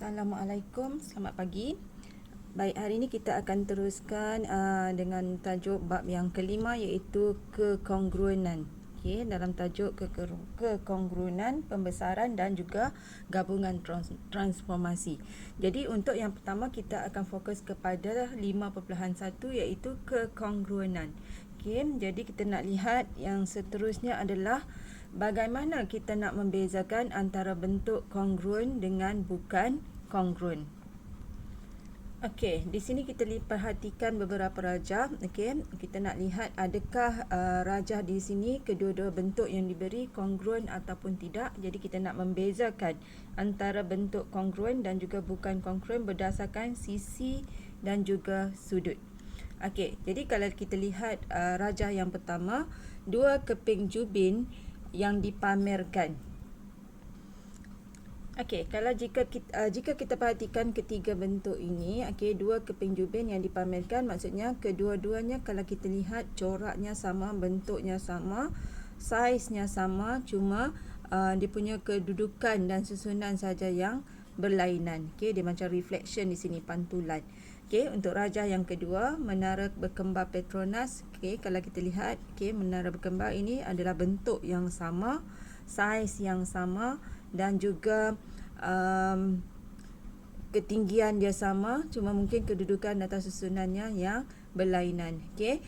Assalamualaikum, selamat pagi. Baik, hari ini kita akan teruskan dengan tajuk bab yang kelima, iaitu kekongruenan. Okey, dalam tajuk kekongruenan, pembesaran dan juga gabungan transformasi. Jadi untuk yang pertama kita akan fokus kepada 5.1, iaitu kekongruenan. Okey, jadi kita nak lihat yang seterusnya adalah bagaimana kita nak membezakan antara bentuk kongruen dengan bukan kongruen. Okey, di sini kita perhatikan beberapa rajah. Okey, kita nak lihat adakah rajah di sini kedua-dua bentuk yang diberi kongruen ataupun tidak. Jadi kita nak membezakan antara bentuk kongruen dan juga bukan kongruen berdasarkan sisi dan juga sudut. Okey, jadi kalau kita lihat rajah yang pertama, dua keping jubin yang dipamerkan. Okey, kalau jika kita perhatikan ketiga bentuk ini, okey, dua keping jubin yang dipamerkan, maksudnya kedua-duanya kalau kita lihat coraknya sama, bentuknya sama, saiznya sama, cuma dia punya kedudukan dan susunan saja yang berlainan. Okey, dia macam reflection di sini, pantulan. Okey, untuk rajah yang kedua, menara berkembar Petronas. Okey, kalau kita lihat, okey, menara berkembar ini adalah bentuk yang sama, saiz yang sama dan juga ketinggian dia sama, cuma mungkin kedudukan atau susunannya yang berlainan. Okey.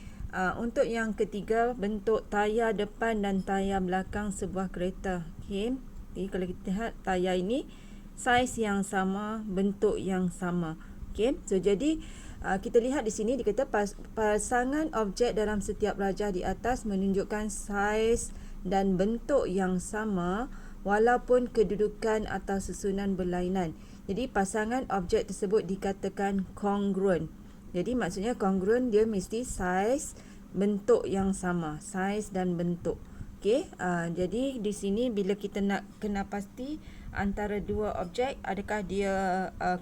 Untuk yang ketiga, bentuk tayar depan dan tayar belakang sebuah kereta. Okey. Jadi kalau kita lihat tayar ini saiz yang sama, bentuk yang sama. Okey. So jadi kita lihat di sini dikata pasangan objek dalam setiap rajah di atas menunjukkan saiz dan bentuk yang sama walaupun kedudukan atau susunan berlainan. Jadi pasangan objek tersebut dikatakan kongruen. Jadi maksudnya kongruen dia mesti saiz, bentuk yang sama, saiz dan bentuk. Okey, jadi di sini bila kita nak kena pasti antara dua objek adakah dia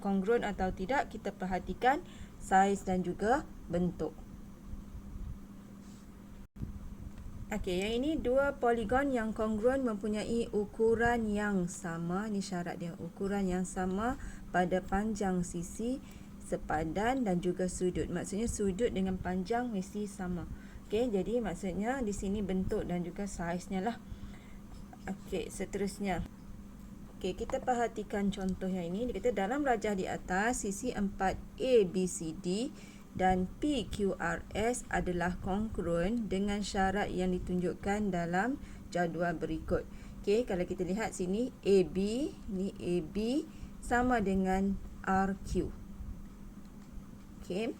kongruen atau tidak, kita perhatikan saiz dan juga bentuk. Okey, yang ini dua poligon yang kongruen mempunyai ukuran yang sama. Ini syarat dia, ukuran yang sama pada panjang sisi, sepadan dan juga sudut. Maksudnya sudut dengan panjang mesti sama. Okey, jadi maksudnya di sini bentuk dan juga saiznya lah. Okey, seterusnya. Okey, kita perhatikan contoh yang ini. Dia kata dalam rajah di atas, sisi 4 ABCD dan PQRS adalah kongruen dengan syarat yang ditunjukkan dalam jadual berikut. Okey, kalau kita lihat sini AB, ni AB sama dengan RQ. Okey.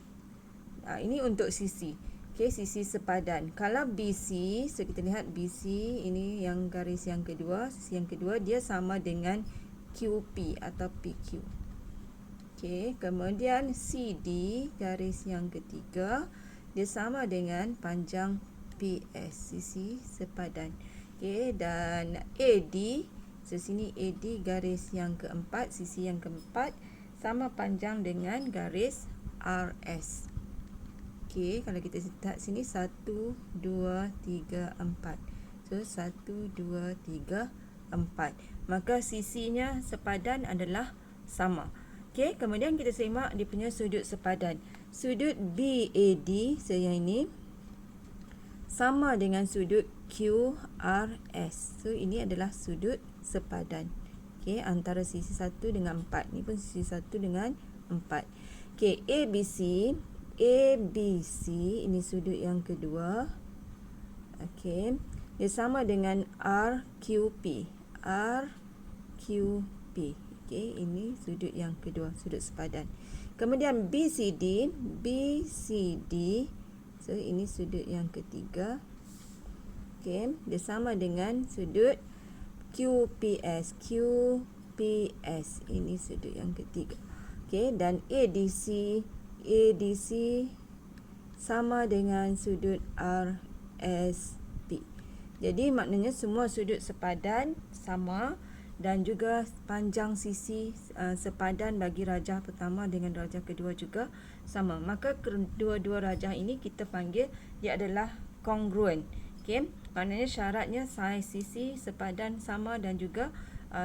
Ini untuk sisi. Okey, sisi sepadan. Kalau BC, so kita lihat BC ini yang garis yang kedua, sisi yang kedua dia sama dengan QP atau PQ. Okey, kemudian CD garis yang ketiga dia sama dengan panjang PS, sisi sepadan. Okey, dan AD, so sini AD garis yang keempat, sisi yang keempat sama panjang dengan garis RS. Okey, kalau kita lihat sini 1 2 3 4. So 1 2 3 4. Maka sisinya sepadan adalah sama. Okey, kemudian kita semak dia punya sudut sepadan. Sudut BAD, so yang ini sama dengan sudut QRS. So ini adalah sudut sepadan. Okey, antara sisi 1 dengan 4. Ni pun sisi 1 dengan 4. Okey, ABC ini sudut yang kedua. Okey, dia sama dengan RQP. Okey, ini sudut yang kedua, sudut sepadan. Kemudian BCD, so ini sudut yang ketiga. Okey, dia sama dengan sudut QPS. Ini sudut yang ketiga. Okey, dan ADC sama dengan sudut RSP. Jadi maknanya semua sudut sepadan sama dan juga panjang sisi sepadan bagi rajah pertama dengan rajah kedua juga sama. Maka kedua-dua rajah ini kita panggil dia adalah kongruen. Okey, maknanya syaratnya saiz sisi sepadan sama dan juga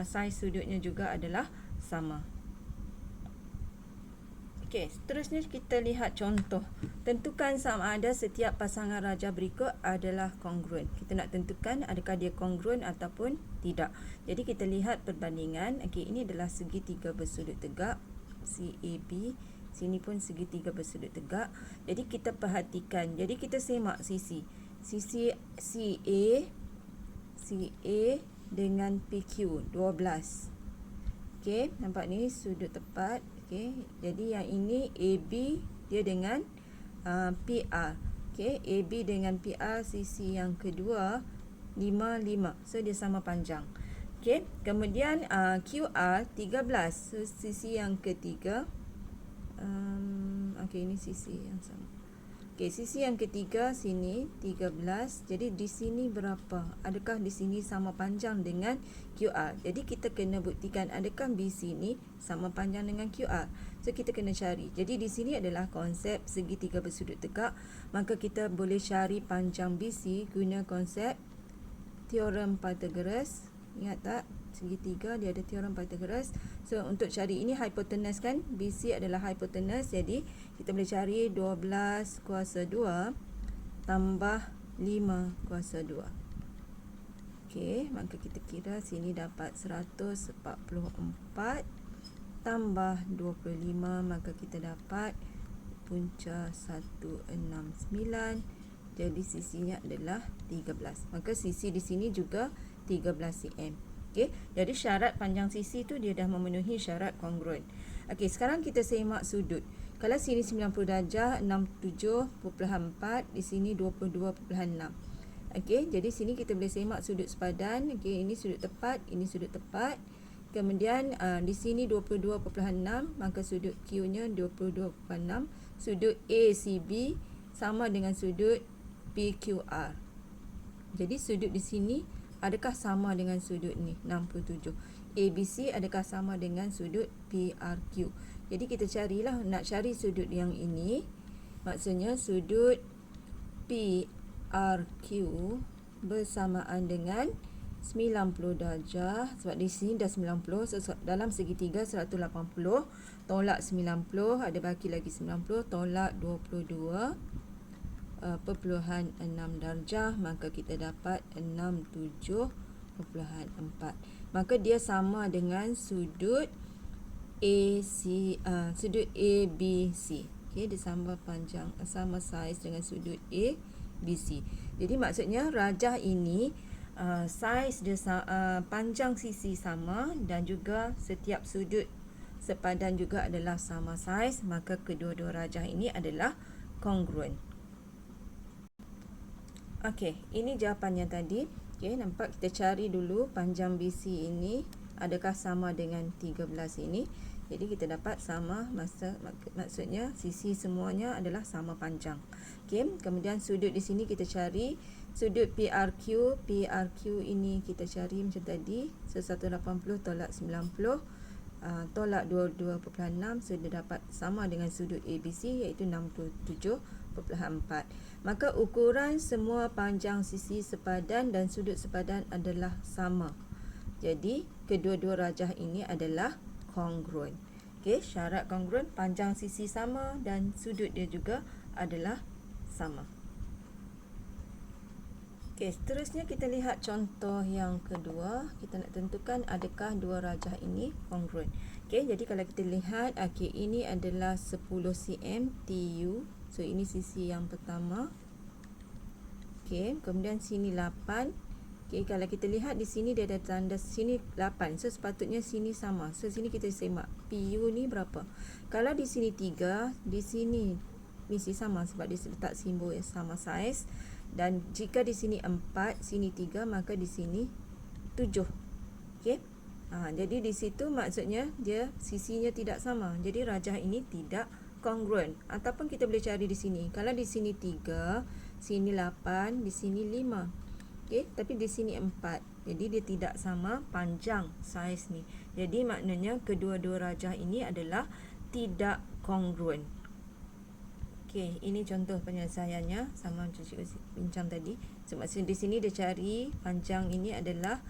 saiz sudutnya juga adalah sama. Okey, seterusnya kita lihat contoh. Tentukan sama ada setiap pasangan rajah berikut adalah kongruen. Kita nak tentukan adakah dia kongruen ataupun tidak. Jadi kita lihat perbandingan. Okey, ini adalah segitiga bersudut tegak CAB. Sini pun segitiga bersudut tegak. Jadi kita perhatikan. Jadi kita semak sisi. Sisi CA dengan PQ 12. Okey, nampak ni sudut tepat. Okey, jadi yang ini AB dia dengan PR. Okey, AB dengan PR sisi yang kedua 5. So dia sama panjang. Okey, kemudian QR 13. So sisi yang ketiga okey, ini sisi yang sama. Okey, sisi yang ketiga sini 13. Jadi di sini berapa? Adakah di sini sama panjang dengan QR? Jadi kita kena buktikan adakah BC ni sama panjang dengan QR. So kita kena cari. Jadi di sini adalah konsep segitiga bersudut tegak. Maka kita boleh cari panjang BC guna konsep teorem Pythagoras. Ingat tak? Segitiga dia ada teorem Pythagoras. So untuk cari ini hipotenus kan, BC adalah hipotenus. Jadi kita boleh cari 12 kuasa 2 tambah 5 kuasa 2. Okey, maka kita kira sini dapat 144 tambah 25, maka kita dapat punca 169. Jadi sisinya adalah 13. Maka sisi di sini juga 13 cm. Okey, jadi syarat panjang sisi tu dia dah memenuhi syarat kongruen. Okey, sekarang kita semak sudut. Kalau sini 90 darjah, 67.4, di sini 22.6. Okey, jadi sini kita boleh semak sudut sepadan. Okey, ini sudut tepat, ini sudut tepat. Kemudian di sini 22.6, maka sudut Q-nya 22.6. Sudut ACB sama dengan sudut PQR. Jadi sudut di sini adakah sama dengan sudut ni 67. ABC adakah sama dengan sudut PRQ. Jadi kita carilah, nak cari sudut yang ini. Maksudnya sudut PRQ bersamaan dengan 90 darjah. Sebab di sini dah 90. So dalam segitiga 180 tolak 90, ada baki lagi 90, tolak 22.6 darjah, maka kita dapat 67.4. Maka dia sama dengan sudut sudut ABC. Okey, dia sama panjang, sama saiz dengan sudut ABC. Jadi maksudnya rajah ini saiz dia panjang sisi sama dan juga setiap sudut sepadan juga adalah sama saiz, maka kedua-dua rajah ini adalah kongruen. Okey, ini jawapannya tadi. Okey, nampak, kita cari dulu panjang BC ini adakah sama dengan 13 ini. Jadi kita dapat sama, maksudnya sisi semuanya adalah sama panjang. Okey, kemudian sudut di sini kita cari sudut PRQ. PRQ ini kita cari macam tadi. So 180 tolak 90 tolak 22.6, so dia dapat sama dengan sudut ABC iaitu 67.4. Maka ukuran semua panjang sisi sepadan dan sudut sepadan adalah sama. Jadi kedua-dua rajah ini adalah kongruen. Okey, syarat kongruen, panjang sisi sama dan sudut dia juga adalah sama. Okey, seterusnya kita lihat contoh yang kedua. Kita nak tentukan adakah dua rajah ini kongruen. Okey, jadi kalau kita lihat, okey, ini adalah 10 cm TU. So ini sisi yang pertama. Okey, kemudian sini 8. Okey, kalau kita lihat di sini dia ada tanda sini 8. So sepatutnya sini sama. So sini kita semak PU ni berapa. Kalau di sini 3, di sini mesti sama sebab dia letak simbol yang sama saiz. Dan jika di sini 4, sini 3, maka di sini 7. Okey. Jadi di situ maksudnya dia sisinya tidak sama. Jadi rajah ini tidak kongruen. Ataupun kita boleh cari di sini. Kalau di sini 3, sini 8, di sini 5. Okey, tapi di sini 4. Jadi dia tidak sama panjang saiz ni. Jadi maknanya kedua-dua rajah ini adalah tidak kongruen. Okey, ini contoh penyelesaiannya sama macam cikgu bincang tadi. So maksudnya di sini dia cari panjang ini adalah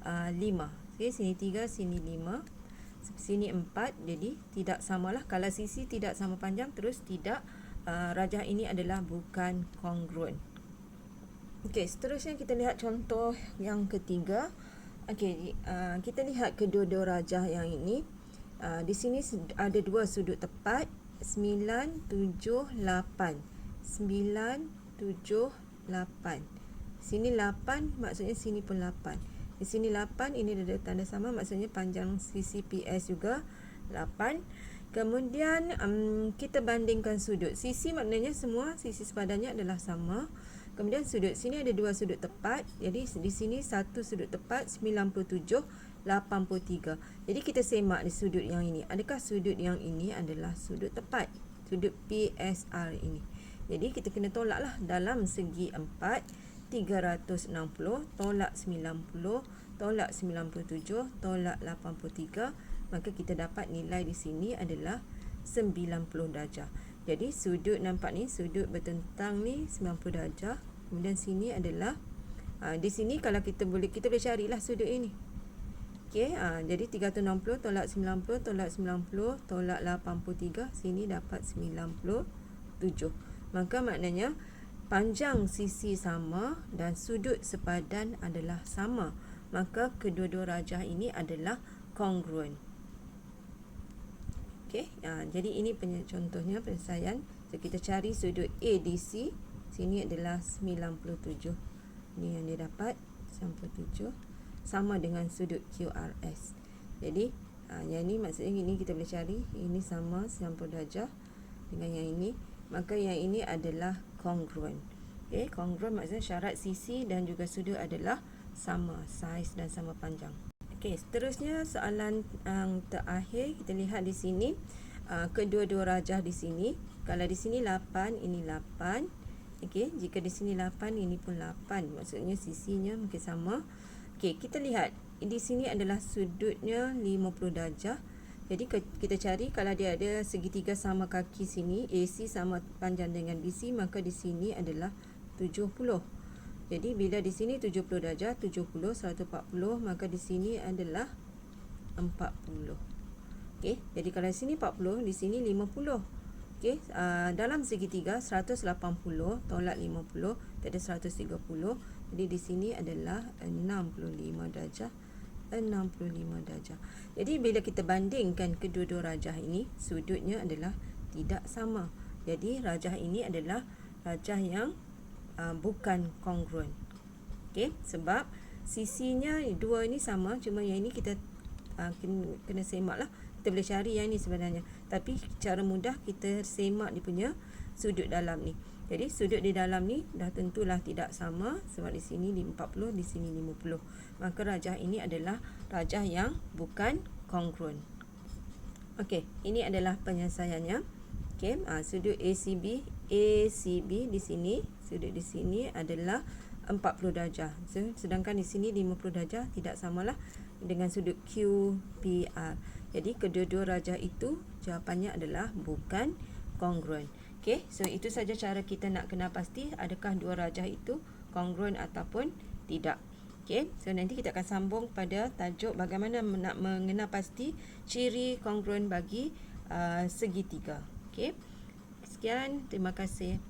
5. Okey, sini 3, sini 5. sini 4, jadi tidak samalah. Kalau sisi tidak sama panjang, terus tidak, rajah ini adalah bukan kongruen. Okey, seterusnya kita lihat contoh yang ketiga. Okey, kita lihat kedua-dua rajah yang ini. Di sini ada dua sudut tepat, 9, 7, 8. 9, 7, 8. Sini 8, maksudnya sini pun 8. Di sini 8, ini ada tanda sama, maksudnya panjang sisi PS juga 8. Kemudian kita bandingkan sudut. Sisi maknanya semua sisi sepadannya adalah sama. Kemudian sudut, sini ada dua sudut tepat. Jadi di sini satu sudut tepat 97, 83. Jadi kita semak di sudut yang ini. Adakah sudut yang ini adalah sudut tepat? Sudut PSR ini. Jadi kita kena tolaklah dalam segi 4, 360, tolak 90, tolak 97, tolak 83. Maka kita dapat nilai di sini adalah 90 darjah. Jadi sudut nampak ni, sudut bertentang ni 90 darjah. Kemudian sini adalah di sini kalau kita boleh carilah sudut ini. Okey, jadi 360 tolak 90 tolak 90 tolak 83, sini dapat 97. Maka maknanya panjang sisi sama dan sudut sepadan adalah sama. Maka kedua-dua rajah ini adalah kongruen. Okay, jadi ini contohnya penyelesaian. So, kita cari sudut ADC. Sini adalah 97. Ini yang dia dapat 97 sama dengan sudut QRS. Jadi yang ini maksudnya ini kita boleh cari. Ini sama 90 darjah dengan yang ini. Maka yang ini adalah kongruen. Okay, kongruen maksudnya syarat sisi dan juga sudut adalah sama saiz dan sama panjang. Okey, seterusnya soalan yang terakhir kita lihat di sini, kedua-dua rajah di sini. Kalau di sini 8, ini 8. Okey, jika di sini 8, ini pun 8. Maksudnya sisinya mungkin sama. Okey, kita lihat di sini adalah sudutnya 50 darjah. Jadi kita cari kalau dia ada segitiga sama kaki sini, AC sama panjang dengan BC, maka di sini adalah 70. Jadi bila di sini 70 darjah, 70, 140, maka di sini adalah 40. Okey, jadi kalau di sini 40, di sini 50. Okey, dalam segitiga 180 tolak 50, ada 130. Jadi di sini adalah 65 darjah. 65 darjah. Jadi bila kita bandingkan kedua-dua rajah ini, sudutnya adalah tidak sama. Jadi rajah ini adalah rajah yang bukan kongruen. Okey, sebab sisinya dua ini sama, cuma yang ini kita kena semaklah. Kita boleh cari yang ini sebenarnya, tapi cara mudah kita semak dia punya sudut dalam ni. Jadi sudut di dalam ni dah tentulah tidak sama, sebab di sini 40, di sini 50. Maka rajah ini adalah rajah yang bukan kongruen. Okey, ini adalah penyelesaiannya. Okey, sudut ACB di sini, sudut di sini adalah 40 darjah. So, sedangkan di sini 50 darjah, tidak samalah dengan sudut QPR. Jadi kedua-dua rajah itu jawapannya adalah bukan kongruen. Okey, so itu saja cara kita nak kenal pasti adakah dua rajah itu kongruen ataupun tidak. Okey, so nanti kita akan sambung pada tajuk bagaimana nak mengenal pasti ciri kongruen bagi segitiga. Okey, sekian, terima kasih.